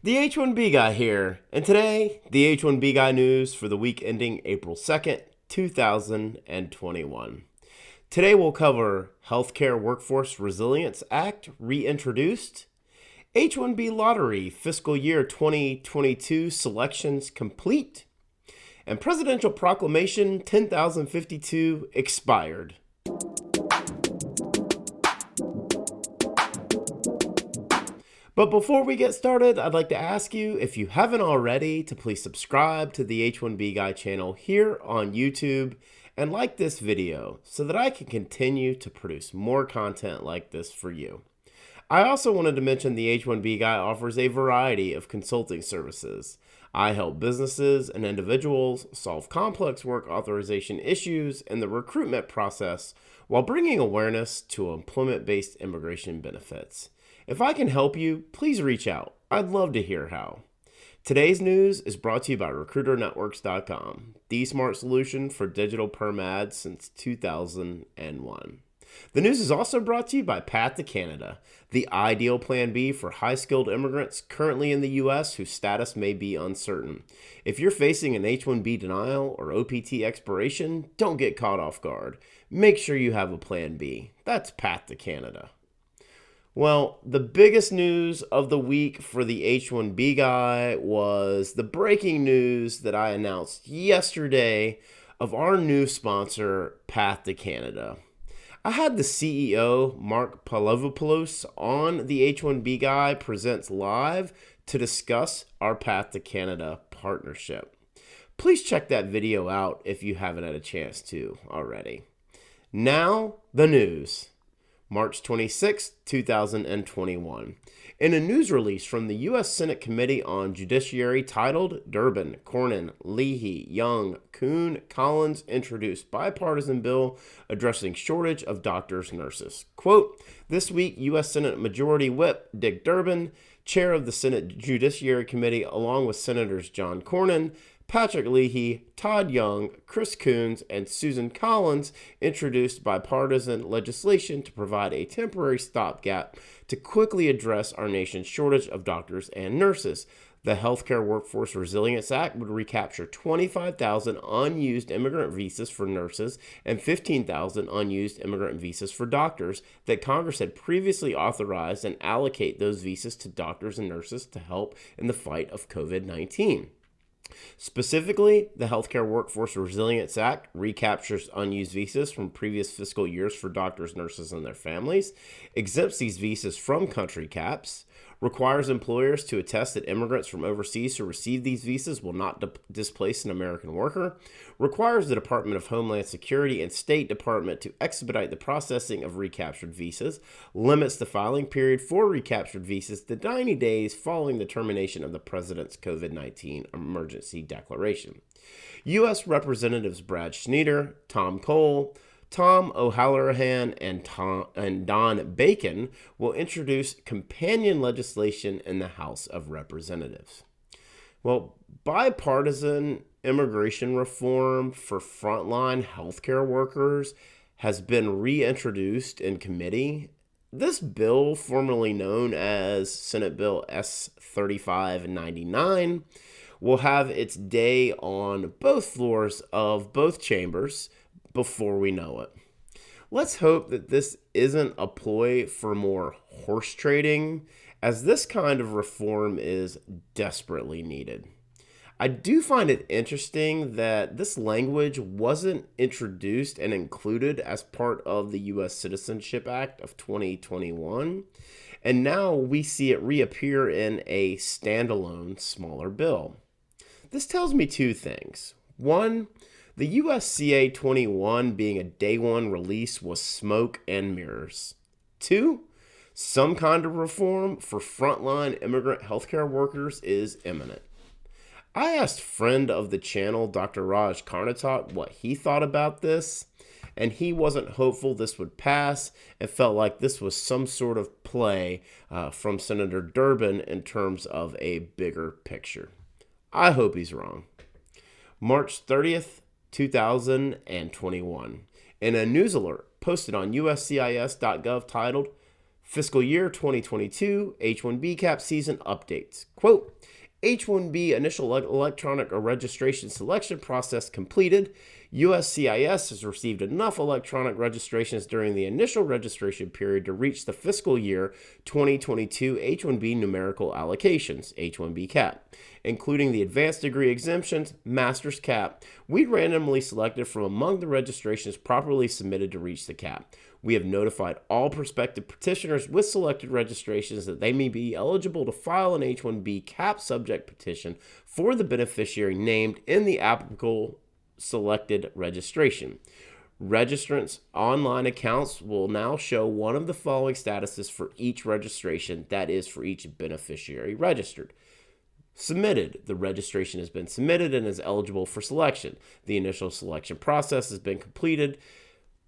The H1B Guy here, and today, the H1B Guy news for the week ending April 2nd, 2021. Today we'll cover Healthcare Workforce Resilience Act reintroduced, H1B Lottery Fiscal Year 2022 selections complete, and Presidential Proclamation 10,052 expired. But before we get started, I'd like to ask you, if you haven't already, to please subscribe to the H1B Guy channel here on YouTube and like this video so that I can continue to produce more content like this for you. I also wanted to mention the H1B Guy offers a variety of consulting services. I help businesses and individuals solve complex work authorization issues in the recruitment process while bringing awareness to employment-based immigration benefits. If I can help you, please reach out. I'd love to hear how. Today's news is brought to you by RecruiterNetworks.com, the smart solution for digital perm ads since 2001. The news is also brought to you by Path to Canada, the ideal plan B for high-skilled immigrants currently in the U.S. whose status may be uncertain. If you're facing an H1B denial or OPT expiration, don't get caught off guard. Make sure you have a plan B. That's Path to Canada. Well, the biggest news of the week for the H1B Guy was the breaking news that I announced yesterday of our new sponsor, Path to Canada. I had the CEO, Mark Palovopoulos, on the H1B Guy Presents Live to discuss our Path to Canada partnership. Please check that video out if you haven't had a chance to already. Now, the news. March 26, 2021. In a news release from the U.S. Senate Committee on Judiciary titled Durbin, Cornyn, Leahy, Young, Coons, Collins introduced bipartisan bill addressing shortage of doctors, nurses. Quote, this week, U.S. Senate Majority Whip Dick Durbin, chair of the Senate Judiciary Committee, along with Senators John Cornyn, Patrick Leahy, Todd Young, Chris Coons, and Susan Collins introduced bipartisan legislation to provide a temporary stopgap to quickly address our nation's shortage of doctors and nurses. The Healthcare Workforce Resilience Act would recapture 25,000 unused immigrant visas for nurses and 15,000 unused immigrant visas for doctors that Congress had previously authorized and allocate those visas to doctors and nurses to help in the fight of COVID-19. Specifically, the Healthcare Workforce Resilience Act recaptures unused visas from previous fiscal years for doctors, nurses, and their families, exempts these visas from country caps, requires employers to attest that immigrants from overseas who receive these visas will not displace an American worker, requires the Department of Homeland Security and State Department to expedite the processing of recaptured visas, limits the filing period for recaptured visas to 90 days following the termination of the President's COVID-19 emergency declaration. U.S. Representatives Brad Schneider, Tom Cole, Tom O'Halloran, and Don Bacon will introduce companion legislation in the House of Representatives. Well, bipartisan immigration reform for frontline healthcare workers has been reintroduced in committee. This bill, formerly known as Senate Bill S3599, will have its day on both floors of both chambers before we know it. Let's hope that this isn't a ploy for more horse trading, as this kind of reform is desperately needed. I do find it interesting that this language wasn't introduced and included as part of the U.S. Citizenship Act of 2021, and now we see it reappear in a standalone smaller bill. This tells me two things. One, the USCA 21 being a day one release was smoke and mirrors. Two, some kind of reform for frontline immigrant healthcare workers is imminent. I asked friend of the channel, Dr. Raj Karnatak, what he thought about this, and he wasn't hopeful this would pass and felt like this was some sort of play from Senator Durbin in terms of a bigger picture. I hope he's wrong. March 30th, 2021. In a news alert posted on uscis.gov titled Fiscal year 2022 H1B cap season updates. Quote, H1B initial electronic registration selection process completed. USCIS has received enough electronic registrations during the initial registration period to reach the fiscal year 2022 H1B numerical allocations, H1B cap, including the advanced degree exemptions, master's cap. We randomly selected from among the registrations properly submitted to reach the cap. We have notified all prospective petitioners with selected registrations that they may be eligible to file an H1B cap subject petition for the beneficiary named in the applicable selected registration. Registrants' online accounts will now show one of the following statuses for each registration, that is, for each beneficiary registered. Submitted. The registration has been submitted and is eligible for selection. The initial selection process has been completed.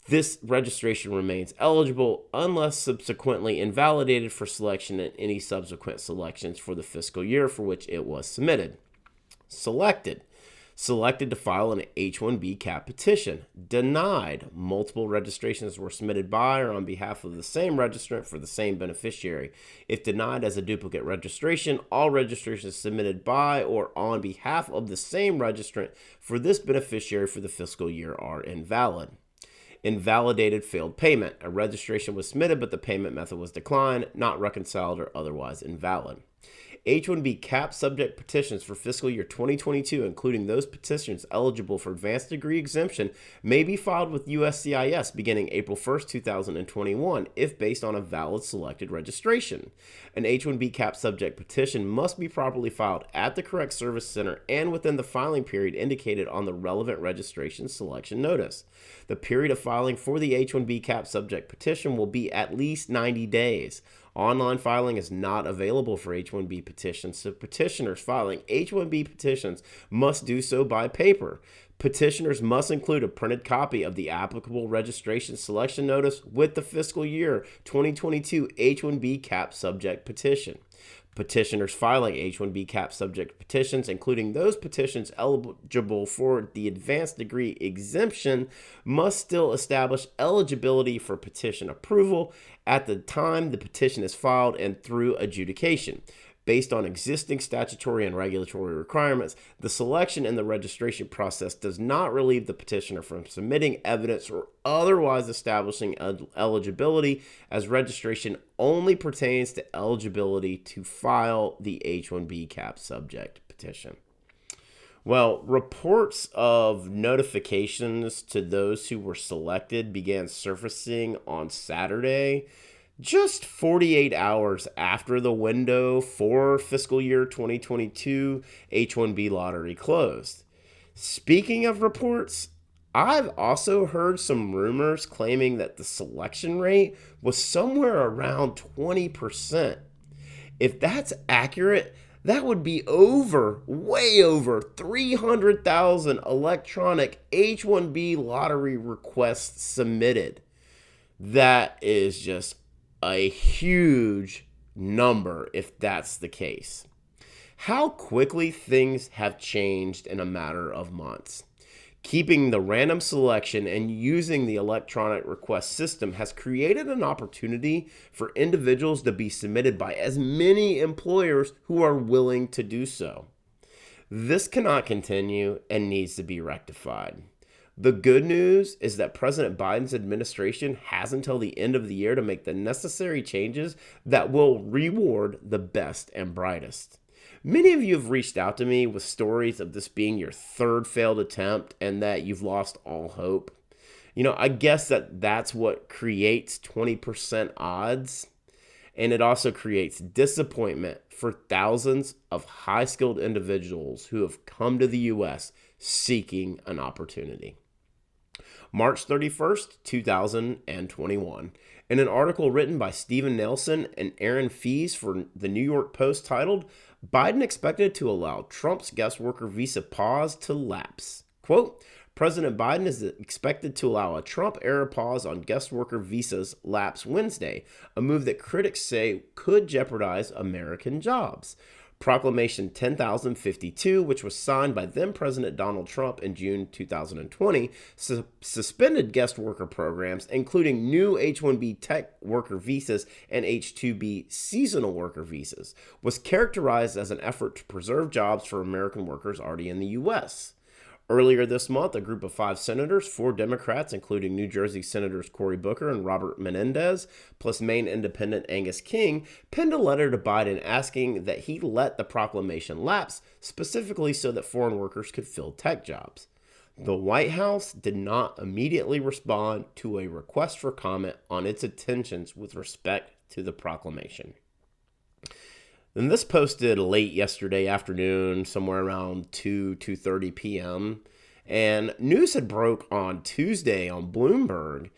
This registration remains eligible unless subsequently invalidated for selection in any subsequent selections for the fiscal year for which it was submitted. Selected. Selected to file an H1B cap petition. Denied. Multiple registrations were submitted by or on behalf of the same registrant for the same beneficiary. If denied as a duplicate registration, all registrations submitted by or on behalf of the same registrant for this beneficiary for the fiscal year are invalid. Invalidated failed payment. A registration was submitted, but the payment method was declined, not reconciled, or otherwise invalid. H1B cap subject petitions for fiscal year 2022, including those petitions eligible for advanced degree exemption, may be filed with USCIS beginning April 1st, 2021, if based on a valid selected registration. An H1B cap subject petition must be properly filed at the correct service center and within the filing period indicated on the relevant registration selection notice. The period of filing for the H1B cap subject petition will be at least 90 days. Online filing is not available for H1B petitions, so petitioners filing H1B petitions must do so by paper. Petitioners must include a printed copy of the applicable registration selection notice with the fiscal year 2022 H1B cap subject petition. Petitioners filing H1B cap subject petitions, including those petitions eligible for the advanced degree exemption, must still establish eligibility for petition approval at the time the petition is filed and through adjudication. Based on existing statutory and regulatory requirements, the selection and the registration process does not relieve the petitioner from submitting evidence or otherwise establishing eligibility, as registration only pertains to eligibility to file the H1B cap subject petition. Well, reports of notifications to those who were selected began surfacing on Saturday, just 48 hours after the window for fiscal year 2022 H1B lottery closed. Speaking of reports, I've also heard some rumors claiming that the selection rate was somewhere around 20%. If that's accurate, that would be way over 300,000 electronic H1B lottery requests submitted. That is just a huge number if that's the case. How quickly things have changed in a matter of months. Keeping the random selection and using the electronic request system has created an opportunity for individuals to be submitted by as many employers who are willing to do so. This cannot continue and needs to be rectified. The good news is that President Biden's administration has until the end of the year to make the necessary changes that will reward the best and brightest. Many of you have reached out to me with stories of this being your third failed attempt and that you've lost all hope. I guess that's what creates 20% odds, and it also creates disappointment for thousands of high-skilled individuals who have come to the U.S. seeking an opportunity. March 31st, 2021, in an article written by Stephen Nelson and Aaron Fees for the New York Post titled, Biden expected to allow Trump's guest worker visa pause to lapse. Quote, President Biden is expected to allow a Trump-era pause on guest worker visas lapse Wednesday, a move that critics say could jeopardize American jobs. Proclamation 10,052, which was signed by then President Donald Trump in June 2020, suspended guest worker programs, including new H-1B tech worker visas and H-2B seasonal worker visas, was characterized as an effort to preserve jobs for American workers already in the U.S. Earlier this month, a group of 5 senators, 4 Democrats, including New Jersey Senators Cory Booker and Robert Menendez, plus Maine Independent Angus King, penned a letter to Biden asking that he let the proclamation lapse, specifically so that foreign workers could fill tech jobs. The White House did not immediately respond to a request for comment on its intentions with respect to the proclamation. Then this posted late yesterday afternoon, somewhere around 2:30 p.m. And news had broke on Tuesday on Bloomberg,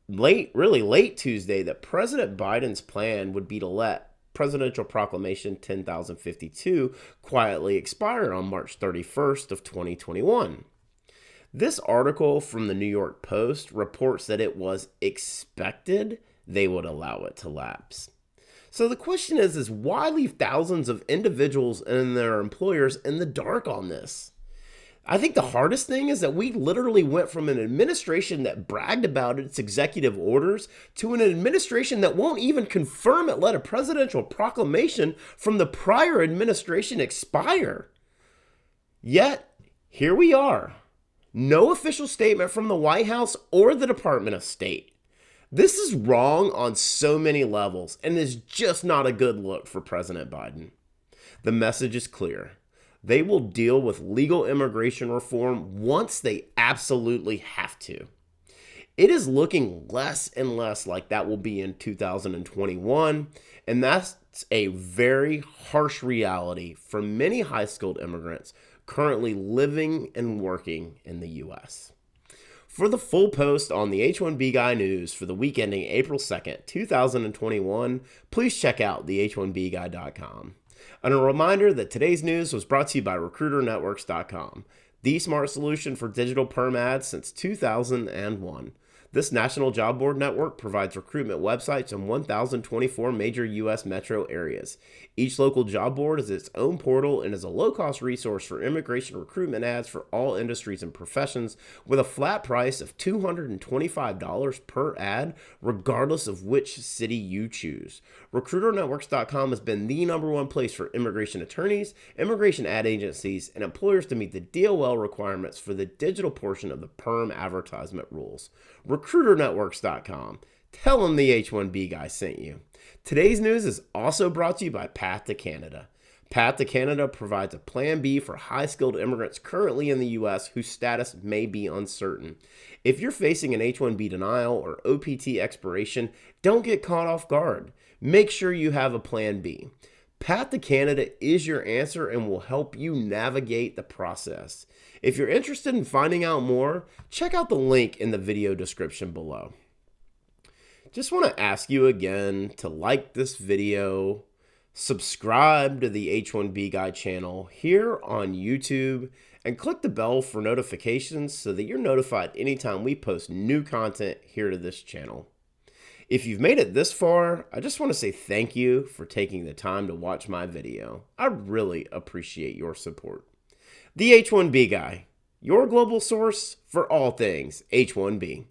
really late Tuesday, that President Biden's plan would be to let Presidential Proclamation 10,052 quietly expire on March 31st of 2021. This article from the New York Post reports that it was expected they would allow it to lapse. So the question is why leave thousands of individuals and their employers in the dark on this? I think the hardest thing is that we literally went from an administration that bragged about its executive orders to an administration that won't even confirm it let a presidential proclamation from the prior administration expire. Yet, here we are. No official statement from the White House or the Department of State. This is wrong on so many levels and is just not a good look for President Biden. The message is clear. They will deal with legal immigration reform once they absolutely have to. It is looking less and less like that will be in 2021, and that's a very harsh reality for many high-skilled immigrants currently living and working in the U.S. For the full post on the H1B Guy news for the week ending April 2nd, 2021, please check out the H1BGuy.com. And a reminder that today's news was brought to you by RecruiterNetworks.com, the smart solution for digital perm ads since 2001. This national job board network provides recruitment websites in 1,024 major U.S. metro areas. Each local job board is its own portal and is a low-cost resource for immigration recruitment ads for all industries and professions with a flat price of $225 per ad, regardless of which city you choose. RecruiterNetworks.com has been the #1 place for immigration attorneys, immigration ad agencies, and employers to meet the DOL requirements for the digital portion of the perm advertisement rules. RecruiterNetworks.com. Tell them the H1B Guy sent you. Today's news is also brought to you by Path to Canada. Path to Canada provides a plan B for high-skilled immigrants currently in the U.S. whose status may be uncertain. If you're facing an H1B denial or OPT expiration, don't get caught off guard. Make sure you have a plan B. Path to Canada is your answer and will help you navigate the process. If you're interested in finding out more, check out the link in the video description below. Just want to ask you again to like this video, subscribe to the H1B Guy channel here on YouTube, and click the bell for notifications so that you're notified anytime we post new content here to this channel. If you've made it this far, I just want to say thank you for taking the time to watch my video. I really appreciate your support. The H1B Guy, your global source for all things H1B.